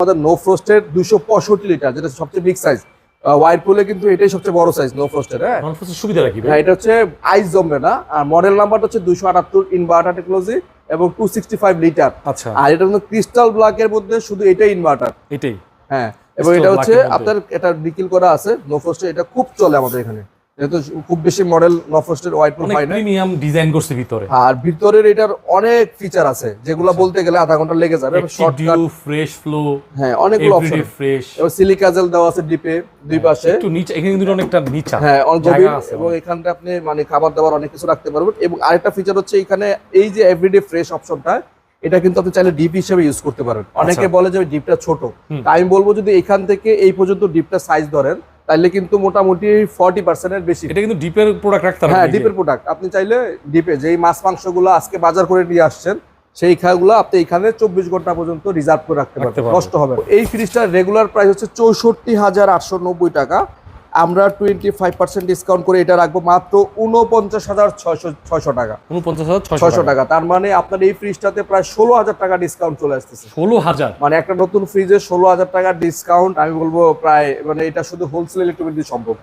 আমাদের no ফ্রস্টের 265 litre, যেটা সবচেয়ে বিগ সাইজ। ওয়াইরপুলে কিন্তু এটাই সবচেয়ে বড় সাইজ নো ফ্রস্টের। হ্যাঁ, নন ফ্রস্টের সুবিধাটা কি ভাই? হ্যাঁ, এটা হচ্ছে আইস জমবে না। আর মডেল নাম্বারটা হচ্ছে 278 ইনভার্টার টেকনোলজি এবং 265 লিটার। আচ্ছা, আর এটা কিন্তু ক্রিস্টাল ব্ল্যাকের মধ্যে শুধু এটাই ইনভার্টার। এটাই। হ্যাঁ, এবং এটা হচ্ছে আপনার এটা নিকেল করা আছে নো ফ্রস্টে। এটা খুব চলে আমাদের এখানে, যেহেতু খুব বেশি মডেল নো ফ্রস্টের ওয়াইরপুল অনেক হয় না। প্রিমিয়াম ডিজাইন করছে ভিতরে। আর ভিতরের এটার অনেক ফিচার আছে যেগুলো বলতে গেলে আধা ঘন্টা লেগে যাবে। শর্টকাট, ফ্রেশ ফ্লো, হ্যাঁ, অনেকগুলো অপশন। ফ্রেশ এবং সিলিকা জেল দেওয়া আছে ডিপে দুই পাশে। একটু নিচে, এখানে কিন্তু অনেকটা নিচা। হ্যাঁ, অনেক জায়গা গভীর। আছে এবং এখানটা আপনি মানে খাবার দাবার অনেক কিছু রাখতে পারবেন। এবং আরেকটা ফিচার হচ্ছে এখানে এই যে এভরিডে ফ্রেশ অপশনটা, এটা কিন্তু আপনি চাইলে ডিপ হিসেবে ইউজ করতে পারেন। অনেকে বলে যে ডিপটা ছোট, তা আমি বলবো যদি এখান থেকে এই পর্যন্ত ডিপটা সাইজ ধরেন তাহলে কিন্তু মোটামুটি 40% এর বেশি। এটা কিন্তু ডিপের প্রোডাক্ট রাখতে পারবেন। হ্যাঁ, ডিপের প্রোডাক্ট। আপনি চাইলে ডিপে যেই মাছ মাংসগুলো আজকে বাজার করে নিয়ে আসছেন সেই খাগুলো আপনি এখানে 24 ঘন্টা পর্যন্ত রিজার্ভ করে রাখতে পারবেন, নষ্ট হবে না। এই ফ্রিজটার রেগুলার প্রাইস হচ্ছে 64,890 টাকা। আমরা 25% ডিসকাউন্ট করে এটা রাখবো মাত্র 49,600 টাকা। 49,600 টাকা। তার মানে আপনার এই ফ্রিজটাতে প্রায় 16,000 টাকা ডিসকাউন্ট চলে আসতেছে। 16,000 মানে একটা নতুন ফ্রিজে 16,000 টাকা ডিসকাউন্ট, আমি বলবো প্রায় মানে এটা শুধু হোলসেল ইলেকট্রিক সম্ভব।